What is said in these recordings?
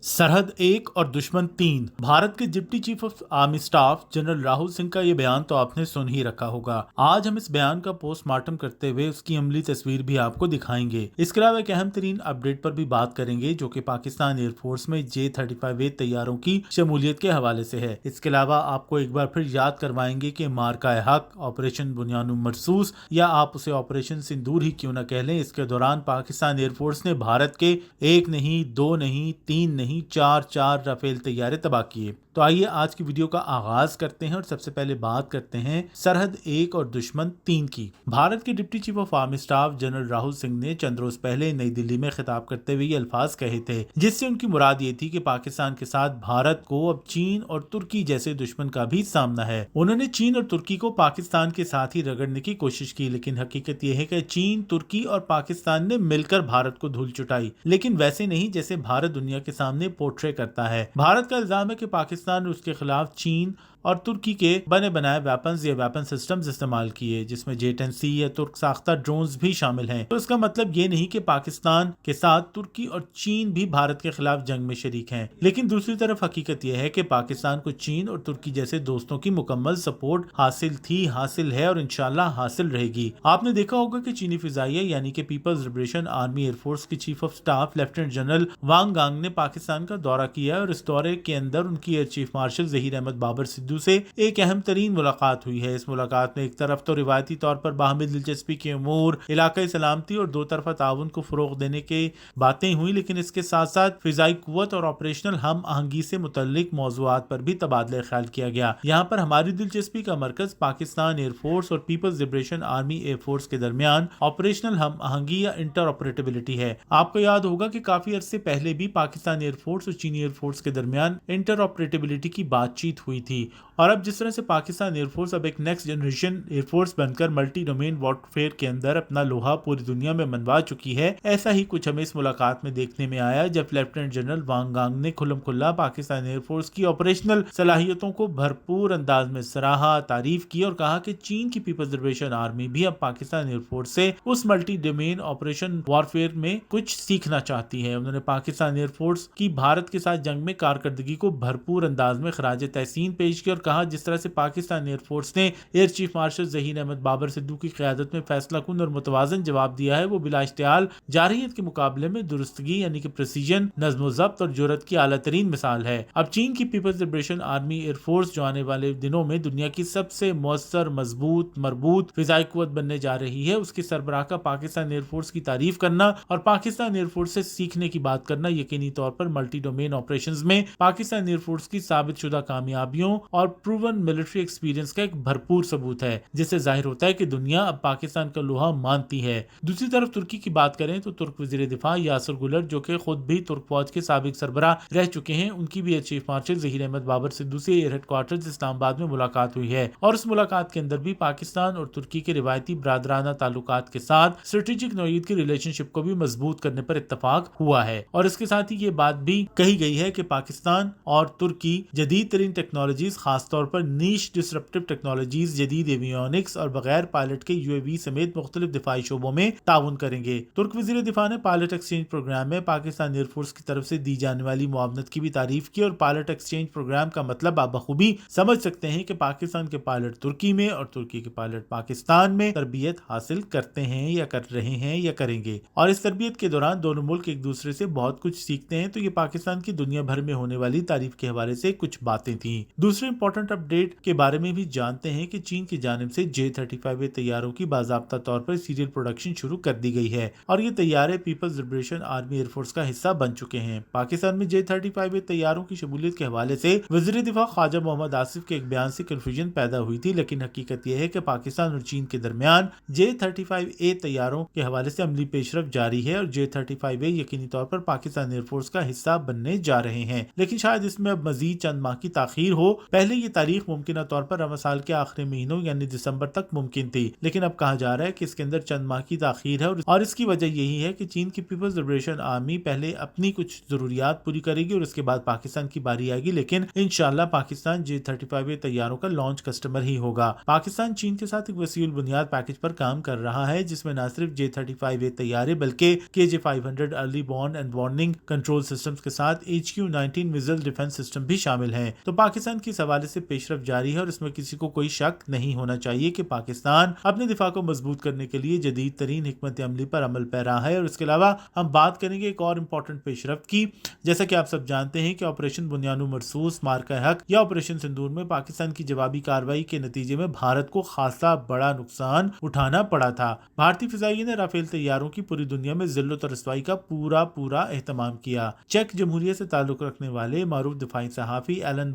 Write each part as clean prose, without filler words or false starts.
सरहद एक और दुश्मन तीन। भारत के deputy chief of army staff general Rahul Singh का ये बयान तो आपने सुन ही रखा होगा। आज हम इस बयान का पोस्टमार्टम करते हुए उसकी अमली तस्वीर भी आपको दिखाएंगे। इसके अलावा एक अहम तरीन अपडेट पर भी बात करेंगे जो कि पाकिस्तान एयरफोर्स में J-35A तैयारों की शमूलियत के हवाले से है। इसके अलावा आपको एक बार फिर याद करवाएंगे कि मार्का हक, ऑपरेशन बुनियान मरसूस या आप उसे ऑपरेशन सिंदूर ही क्यों न कह लें, इसके दौरान पाकिस्तान एयरफोर्स ने भारत के एक नहीं, दो नहीं, तीन नहीं, चार राफेल तैयारे तबाह किए। तो आइए आज की वीडियो का आगाज करते हैं और सबसे पहले बात करते हैं सरहद एक और दुश्मन तीन की। भारत के deputy chief of army staff general Rahul Singh ने चंद रोज पहले नई दिल्ली में खिताब करते हुए ये अल्फाज कहे थे, जिससे उनकी मुराद ये थी कि पाकिस्तान के साथ भारत को अब चीन और तुर्की जैसे दुश्मन का भी सामना है। उन्होंने चीन और तुर्की को पाकिस्तान के साथ ही रगड़ने की कोशिश की, लेकिन हकीकत यह है कि चीन, तुर्की और पाकिस्तान ने मिलकर भारत को धूल चुटाई, लेकिन वैसे नहीं जैसे भारत दुनिया के सामने पोर्ट्रे करता है। भारत का इल्जाम है कि पाकिस्तान ने उसके खिलाफ चीन और तुर्की के बने बनाए वेपन्स या वेपन सिस्टम्स इस्तेमाल किए, जिसमें J-10C या तुर्क साख्ता ड्रोन्स भी शामिल हैं। तो इसका मतलब ये नहीं कि पाकिस्तान के साथ तुर्की और चीन भी भारत के खिलाफ जंग में शरीक हैं, लेकिन दूसरी तरफ हकीकत यह है कि पाकिस्तान को चीन और तुर्की जैसे दोस्तों की मुकम्मल सपोर्ट हासिल थी, हासिल है और इंशाल्लाह हासिल रहेगी। आपने देखा होगा कि चीनी फिजाइया यानी कि पीपल्स लिबरेशन आर्मी एयरफोर्स के chief of staff lieutenant general Wang Gang ने पाकिस्तान का दौरा किया और इस दौरे के अंदर उनकी air chief marshal Zaheer Ahmed Babar Sidhu से एक अहम तरीन मुलाकात हुई है। इस मुलाकात में एक तरफ तो रिवायती तौर पर बाहमी दिलचस्पी के अमूर, इलाकाई सलामती और दो तरफा ताउन को फरोग देने की बातें हुई, लेकिन इसके साथ साथ फिजाई कुव्वत और ऑपरेशनल हम आहंगी से मुतल्लिक मौजूआत पर भी तबादला ख्याल किया गया। यहाँ पर हमारी दिलचस्पी का मरकज पाकिस्तान एयरफोर्स और पीपल्स लिबरेशन आर्मी एयरफोर्स के दरमियान ऑपरेशनल हम आहंगी या इंटर ऑपरेटिबिलिटी है। आपको याद होगा कि काफी अरसे पहले भी पाकिस्तान एयरफोर्स और चीनी एयरफोर्स के दरमियान इंटर ऑपरेटिबिलिटी की बातचीत हुई थी, और अब जिस तरह से पाकिस्तान एयरफोर्स अब एक नेक्स्ट जनरेशन एयरफोर्स बनकर मल्टी डोमेन वॉरफेयर के अंदर अपना लोहा पूरी दुनिया में मनवा चुकी है, ऐसा ही कुछ हमें इस मुलाकात में देखने में आया जब लेफ्टिनेंट जनरल वांग गांग ने खुल्लम खुल्ला पाकिस्तान एयरफोर्स की ऑपरेशनल सलाहियतों को भरपूर अंदाज में सराहा, तारीफ की और कहा कि चीन की पीपल्स लिबरेशन आर्मी भी अब पाकिस्तान एयरफोर्स से उस मल्टी डोमेन ऑपरेशन वॉरफेयर में कुछ सीखना चाहती है। उन्होंने पाकिस्तान एयरफोर्स की भारत के साथ जंग में कारकर्दगी को भरपूर अंदाज में खराज तहसीन पेश की और कहा जिस तरह से पाकिस्तान एयरफोर्स ने air chief marshal Zaheer Ahmed Babar Sidhu की क़यादत में फैसला कुन और मुतवाज़न जवाब दिया है, वो बिला इश्तियाल जारहियत के मुकाबले में दुरुस्तगी यानी कि प्रेसिजन, नज़्म ज़ब्त और जुर्रत की आला तरीन मिसाल है। अब चीन की पीपल्स लिबरेशन आर्मी एयरफोर्स जो आने वाले दिनों में दुनिया की सबसे मौसर, मजबूत, मरबूत फिजाई कुव्वत बनने जा रही है, उसकी सरबराह का पाकिस्तान एयरफोर्स की तारीफ करना और पाकिस्तान एयरफोर्स से सीखने की बात करना यकीनी तौर पर मल्टी डोमेन ऑपरेशंस में पाकिस्तान एयरफोर्स की साबित शुदा कामयाबियों और प्रूवन मिलिट्री एक्सपीरियंस का एक भरपूर सबूत है, जिससे जाहिर होता है कि दुनिया अब पाकिस्तान का लोहा मानती है। दूसरी तरफ तुर्की की बात करें तो तुर्क वजीर दिफा यासिर गुलर जो कि खुद भी तुर्क फौज के साबिक सरबराह रह चुके हैं, उनकी भी air chief marshal Zaheer Ahmed Babar Sidhu से एयर हेडक्वार्टर्स इस्लामाबाद में मुलाकात हुई है और उस मुलाकात के अंदर भी पाकिस्तान और तुर्की के रिवायती बरादराना ताल्लुकात के साथ स्ट्रेटेजिक नौईयत की रिलेशनशिप को भी मजबूत करने पर इत्तफाक हुआ है। और इसके साथ ही ये बात भी कही गई है कि पाकिस्तान और तुर्की जदीद तरीन टेक्नोलॉजीज, खासतौर पर नीश डिसरप्टिव टेक्नोलॉजीज, जदीद एवियोनिक्स और बगैर पायलट के UAV समेत मुख्तलिफ दिफाई शोबों में ताउन करेंगे। तुर्क वजीर दिफा ने पायलट एक्सचेंज प्रोग्राम में पाकिस्तान एयरफोर्स की तरफ से दी जाने वाली मुआवनत की भी तारीफ की और पायलट एक्सचेंज प्रोग्राम का मतलब आप बखूबी समझ सकते हैं कि पाकिस्तान के पायलट तुर्की में और तुर्की के पायलट पाकिस्तान में तरबियत हासिल करते हैं या कर रहे हैं या करेंगे, और इस तरबियत के दौरान दोनों मुल्क एक दूसरे से बहुत कुछ सीखते हैं। तो ये पाकिस्तान की दुनिया भर में होने वाली तारीफ के हवाले से कुछ बातें थी। दूसरे इंपॉर्टेंट अपडेट के बारे में भी जानते हैं कि चीन की जानिब से J-35A तैयारों की बाज़ाब्ता तौर पर सीरियल प्रोडक्शन शुरू कर दी गई है और ये तैयारे पीपल्स लिबरेशन आर्मी एयरफोर्स का हिस्सा बन चुके हैं। पाकिस्तान में J-35A तैयारों की शमूलियत के हवाले से वज़ीर दिफा ख्वाजा मोहम्मद आसिफ के एक बयान से कंफ्यूजन पैदा हुई थी, लेकिन हकीकत यह है कि पाकिस्तान और चीन के दरमियान J-35A तैयारों के हवाले से अमली पेशरफ जारी है और J-35A यकीनी तौर पर पाकिस्तान एयरफोर्स का हिस्सा बनने जा रहे हैं, लेकिन शायद इसमें अब मजीद चंद माह की ताखीर हो। पहले ये तारीख मुमकिन तौर पर रमज़ान साल के आखिरी महीनों यानी दिसंबर तक मुमकिन थी, लेकिन अब कहा जा रहा है कि इसके अंदर चंद माह की ताखीर है और इसकी वजह यही है कि चीन की पीपल्स लिबरेशन आर्मी पहले अपनी कुछ जरूरियात पूरी करेगी और उसके बाद पाकिस्तान की बारी आएगी, लेकिन इंशाल्लाह पाकिस्तान J-35A तैयारों का लॉन्च कस्टमर ही होगा। पाकिस्तान चीन के साथ एक वसीउल बुनियाद पैकेज पर काम कर रहा है जिसमें न सिर्फ J-35A तैयारे बल्कि KJ-500 early born and warning control system systems के साथ HQ-19 मिसाइल डिफेंस सिस्टम भी शामिल है। तो पाकिस्तान की इस हवाले से पेशरफ जारी है और इसमें किसी को कोई शक नहीं होना चाहिए कि पाकिस्तान अपने दिफा को मजबूत करने के लिए जदीद तरीन हिकमत अमली पर अमल पैरा है। और इसके अलावा हम बात करेंगे एक और इम्पोर्टेंट पेशरफ की। जैसा कि आप सब जानते हैं कि ऑपरेशन बुनियानु मरसूस, मार्का हक या ऑपरेशन सिंदूर में पाकिस्तान की जवाबी कार्रवाई के नतीजे में भारत को खासा बड़ा नुकसान उठाना पड़ा था। भारतीय फिजाइये ने राफेल तैयारों की पूरी दुनिया में जिल्लत और रसवाई का पूरा एहतमाम किया। चेक जमहूरिया से ताल्लुक रखने वाले मारूफ दिफाई सहाफी एलन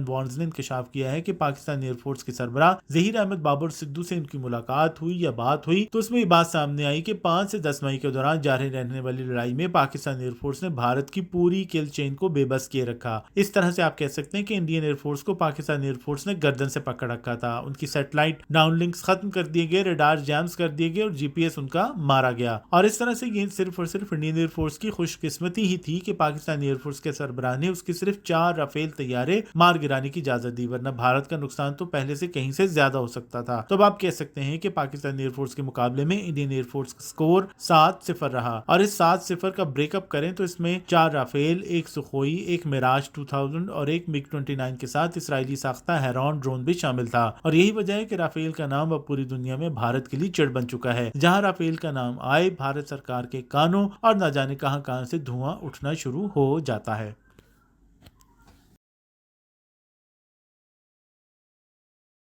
बॉन्ड्स ने इंकशाफ किया है कि पाकिस्तान एयरफोर्स के सरबराह ज़हीर अहमद बाबर सिद्धू से उनकी मुलाकात हुई या बात हुई तो उसमें ये बात सामने आई कि 5 से 10 मई के दौरान जारी रहने वाली लड़ाई में पाकिस्तान एयरफोर्स ने भारत की पूरी किल चेन को बेबस किए रखा। इस तरह से आप कह सकते हैं कि इंडियन एयरफोर्स को पाकिस्तान एयरफोर्स ने गर्दन से पकड़ रखा था। उनकी सैटेलाइट डाउनलिंक्स खत्म कर दिए गए, रडार जैम्स कर दिए गए और GPS उनका मारा गया। और इस तरह से ये सिर्फ और सिर्फ इंडियन एयरफोर्स की खुशकिस्मती ही थी कि पाकिस्तान एयरफोर्स के सरबराह ने उसके सिर्फ 4 राफेल तैयारे मार गिराने की इजाजत दी, वरना भारत का नुकसान तो पहले से कहीं से ज्यादा हो सकता था। तो अब आप कह सकते हैं कि पाकिस्तान एयरफोर्स के मुकाबले में इंडियन एयरफोर्स का स्कोर 7-0 रहा। और इस 7-0 का ब्रेकअप करें तो इसमें 4 राफेल, 1 सुखोई, 1 मिराज 2000 और 1 MiG-29 के साथ इसराइली साख्ता हेरॉन ड्रोन भी शामिल था। और यही वजह है कि राफेल का नाम अब पूरी दुनिया में भारत के लिए चिढ़ बन चुका है। जहां राफेल का नाम आए, भारत सरकार के कानों और न जाने कहां से धुआं उठना शुरू हो जाता है।